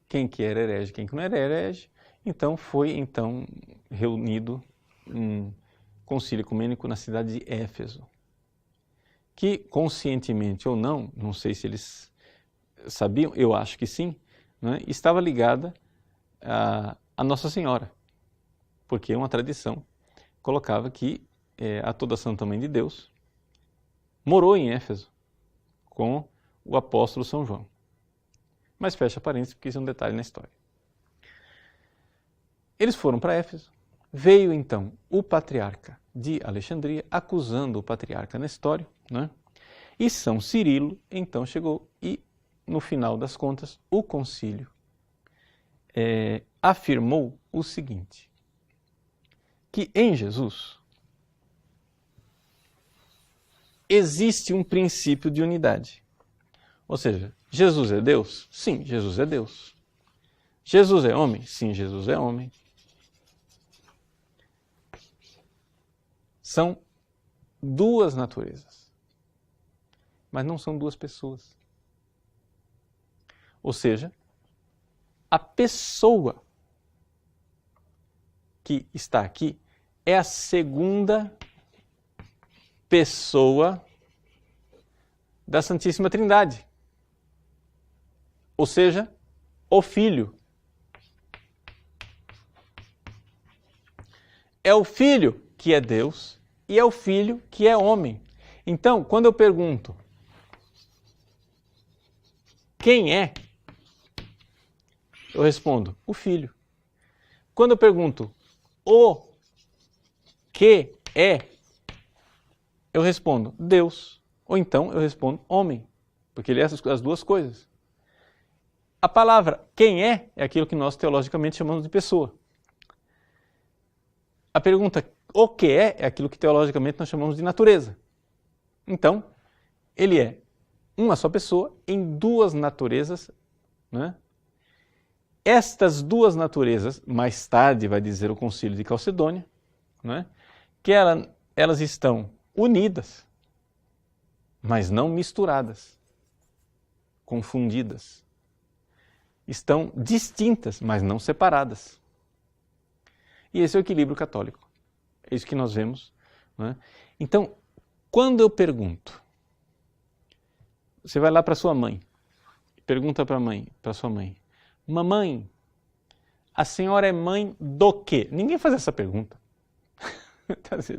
quem que era herege, quem que não era herege. Então foi reunido um concílio ecumênico na cidade de Éfeso, que conscientemente ou não, não sei se eles sabiam, eu acho que sim, né, estava ligada a Nossa Senhora, porque uma tradição colocava que a toda Santa Mãe de Deus morou em Éfeso com o apóstolo São João. Mas fecha parênteses, porque isso é um detalhe na história. Eles foram para Éfeso. Veio então o patriarca de Alexandria acusando o patriarca Nestório, né? E São Cirilo então chegou e, no final das contas, o concílio afirmou o seguinte, que em Jesus existe um princípio de unidade. Ou seja, Jesus é Deus? Sim, Jesus é Deus. Jesus é homem? Sim, Jesus é homem. São duas naturezas, mas não são duas pessoas. Ou seja, a pessoa que está aqui é a segunda pessoa da Santíssima Trindade. Ou seja, o Filho. É o Filho que é Deus e é o Filho que é homem. Então, quando eu pergunto quem é, eu respondo o Filho. Quando eu pergunto o que é, eu respondo Deus. Ou então eu respondo homem, porque ele é as duas coisas. A palavra quem é aquilo que nós teologicamente chamamos de pessoa. A pergunta o que é aquilo que teologicamente nós chamamos de natureza. Então, ele é uma só pessoa em duas naturezas, né? Estas duas naturezas, mais tarde vai dizer o Concílio de Calcedônia, né? Que elas estão unidas, mas não misturadas, confundidas. Estão distintas, mas não separadas. E esse é o equilíbrio católico. É isso que nós vemos, né? Então, quando eu pergunto, você vai lá para sua mãe, pergunta para sua mãe, mamãe, a senhora é mãe do quê? Ninguém faz essa pergunta.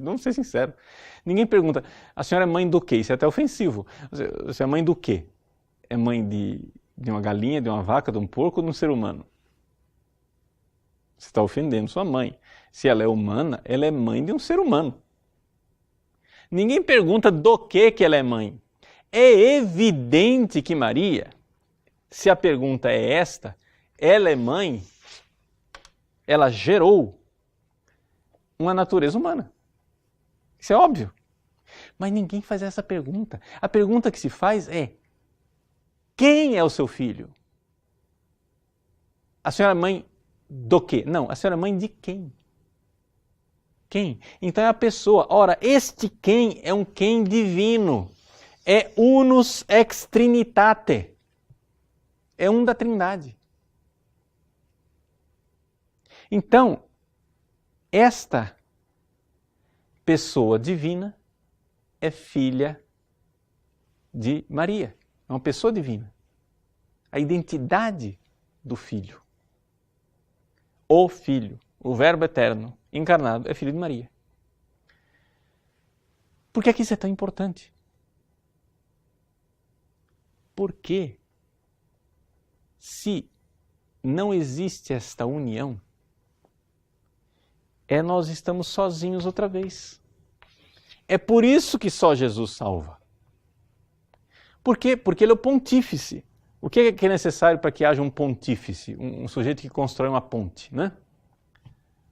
Vamos ser sinceros. Ninguém pergunta, a senhora é mãe do quê? Isso é até ofensivo. Você é mãe do quê? É mãe de uma galinha, de uma vaca, de um porco ou de um ser humano? Você está ofendendo sua mãe. Se ela é humana, ela é mãe de um ser humano. Ninguém pergunta do que ela é mãe. É evidente que Maria, se a pergunta é esta, ela é mãe, ela gerou uma natureza humana. Isso é óbvio. Mas ninguém faz essa pergunta. A pergunta que se faz é: quem é o seu filho? A senhora é mãe do quê? Não, a senhora é mãe de quem? Quem? Então é a pessoa. Ora, este quem é um quem divino. É unus ex trinitate. É um da Trindade. Então, esta pessoa divina é filha de Maria. É uma pessoa divina. A identidade do Filho. O Filho, o Verbo eterno, encarnado, é filho de Maria. Por que isso é tão importante? Porque se não existe esta união, nós estamos sozinhos outra vez. É por isso que só Jesus salva. Por quê? Porque ele é o pontífice. O que é necessário para que haja um pontífice? Um sujeito que constrói uma ponte, né?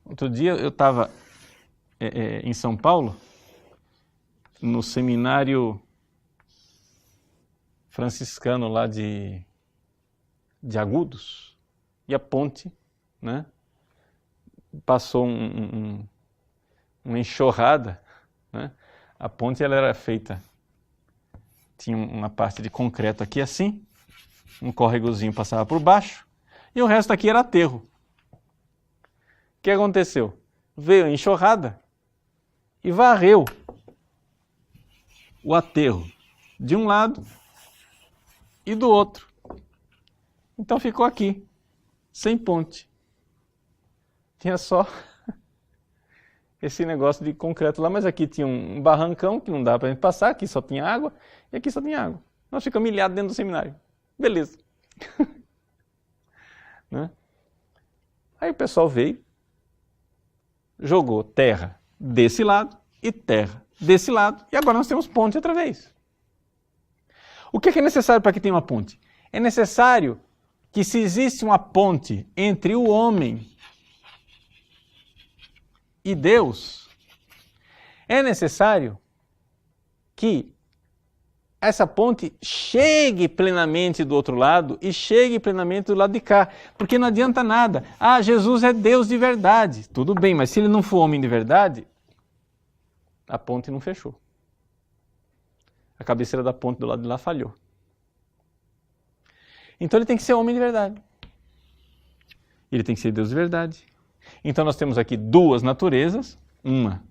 Outro dia eu estava em São Paulo, no seminário franciscano lá de Agudos, e a ponte, né? Passou uma enxurrada, né? A ponte ela era feita, tinha uma parte de concreto aqui assim, um córregozinho passava por baixo, e o resto aqui era aterro. O que aconteceu? Veio a enxurrada e varreu o aterro de um lado e do outro. Então ficou aqui, sem ponte. Tinha só esse negócio de concreto lá, mas aqui tinha um barrancão que não dá para a gente passar, aqui só tinha água e aqui só tinha água. Nós ficamos ilhados dentro do seminário. Beleza. Né? Aí o pessoal veio, jogou terra desse lado e terra desse lado, e agora nós temos ponte outra vez. O que é necessário para que tenha uma ponte? É necessário que, se existe uma ponte entre o homem e Deus, é necessário que essa ponte chegue plenamente do outro lado e chegue plenamente do lado de cá, porque não adianta nada. Ah, Jesus é Deus de verdade. Tudo bem, mas se ele não for homem de verdade, a ponte não fechou. A cabeceira da ponte do lado de lá falhou. Então ele tem que ser homem de verdade. Ele tem que ser Deus de verdade. Então nós temos aqui duas naturezas,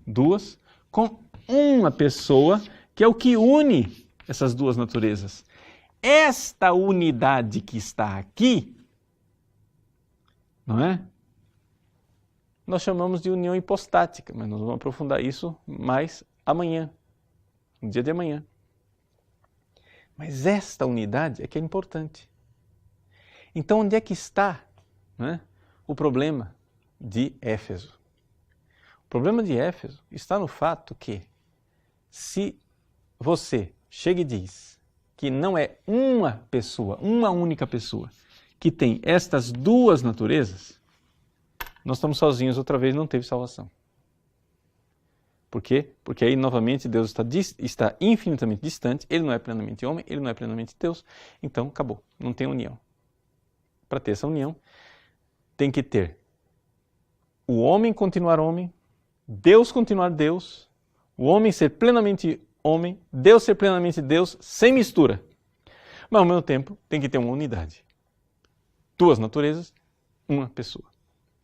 duas, com uma pessoa que é o que une essas duas naturezas. Esta unidade que está aqui, não é? Nós chamamos de união hipostática, mas nós vamos aprofundar isso mais amanhã, no dia de amanhã. Mas esta unidade é que é importante. Então, onde é que está, né, o problema de Éfeso? O problema de Éfeso está no fato que, se você chega e diz que não é uma pessoa, uma única pessoa, que tem estas duas naturezas, nós estamos sozinhos outra vez, não teve salvação. Por quê? Porque aí, novamente, Deus está infinitamente distante, ele não é plenamente homem, ele não é plenamente Deus, então acabou, não tem união. Para ter essa união, tem que ter o homem continuar homem, Deus continuar Deus, o homem ser plenamente homem, Deus ser plenamente Deus, sem mistura. Mas, ao mesmo tempo, tem que ter uma unidade. Duas naturezas, uma pessoa.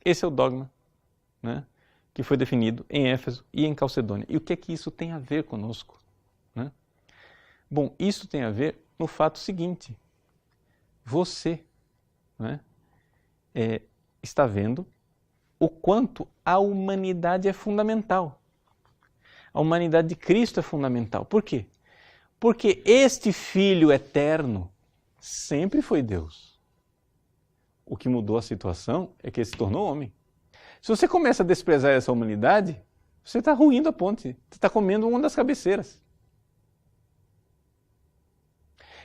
Esse é o dogma, né, que foi definido em Éfeso e em Calcedônia. E o que é que isso tem a ver conosco? Né? Bom, isso tem a ver no fato seguinte. Você, né, está vendo o quanto a humanidade é fundamental. A humanidade de Cristo é fundamental. Por quê? Porque este Filho eterno sempre foi Deus. O que mudou a situação é que ele se tornou homem. Se você começa a desprezar essa humanidade, você está ruindo a ponte, você está comendo uma das cabeceiras.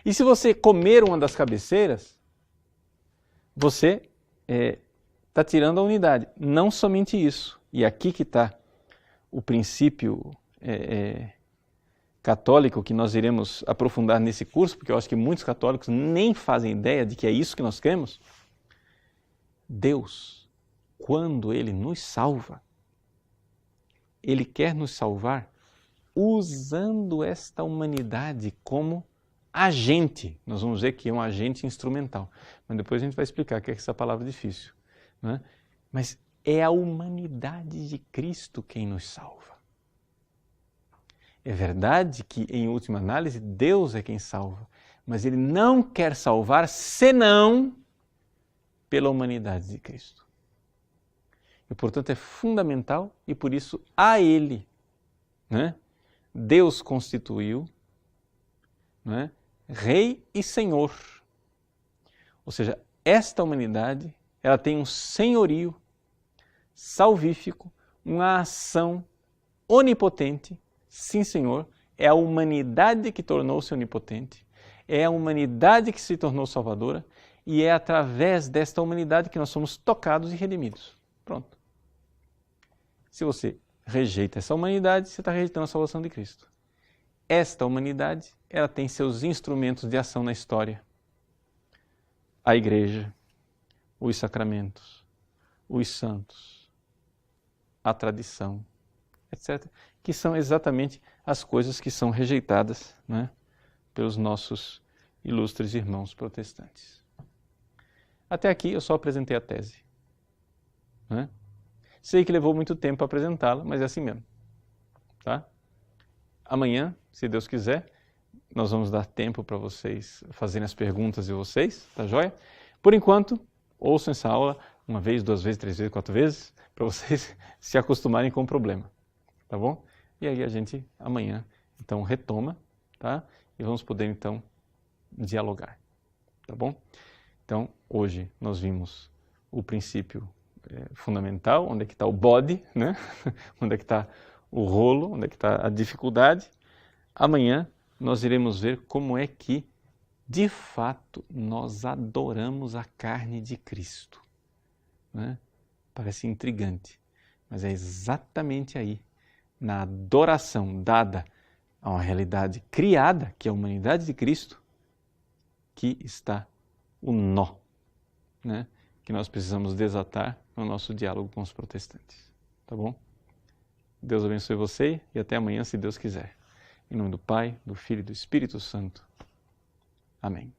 E se você comer uma das cabeceiras, você está tirando a unidade. Não somente isso. E aqui que está o princípio católico que nós iremos aprofundar nesse curso, porque eu acho que muitos católicos nem fazem ideia de que é isso que nós queremos. Deus, quando Ele nos salva, Ele quer nos salvar usando esta humanidade como agente. Nós vamos ver que é um agente instrumental, mas depois a gente vai explicar que é essa palavra difícil, né? Mas é a humanidade de Cristo quem nos salva. É verdade que, em última análise, Deus é quem salva, mas Ele não quer salvar senão pela humanidade de Cristo. E, portanto, é fundamental e, por isso, a Ele, né, Deus constituiu, né, Rei e Senhor. Ou seja, esta humanidade ela tem um senhorio salvífico uma ação onipotente, sim, Senhor, é a humanidade que tornou-se onipotente, é a humanidade que se tornou salvadora e é através desta humanidade que nós somos tocados e redimidos. Pronto. Se você rejeita essa humanidade, você está rejeitando a salvação de Cristo. Esta humanidade, ela tem seus instrumentos de ação na história. A igreja, os sacramentos, os santos, a tradição, etc., que são exatamente as coisas que são rejeitadas, né, pelos nossos ilustres irmãos protestantes. Até aqui eu só apresentei a tese. Né? Sei que levou muito tempo para apresentá-la, mas é assim mesmo. Tá? Amanhã, se Deus quiser, nós vamos dar tempo para vocês fazerem as perguntas de vocês, tá joia? Por enquanto, ouçam essa aula uma vez, 2 vezes, 3 vezes, 4 vezes, para vocês se acostumarem com o problema, tá bom? E aí a gente amanhã, então, retoma, tá? E vamos poder, então, dialogar, tá bom? Então, hoje nós vimos o princípio fundamental, onde é que está o bode, né? Onde é que está o rolo, onde é que está a dificuldade. Amanhã nós iremos ver como é que, de fato, nós adoramos a carne de Cristo. Né? Parece intrigante, mas é exatamente aí, na adoração dada a uma realidade criada, que é a humanidade de Cristo, que está o nó, né? Que nós precisamos desatar no nosso diálogo com os protestantes. Tá bom? Deus abençoe você e até amanhã, se Deus quiser. Em nome do Pai, do Filho e do Espírito Santo. Amém.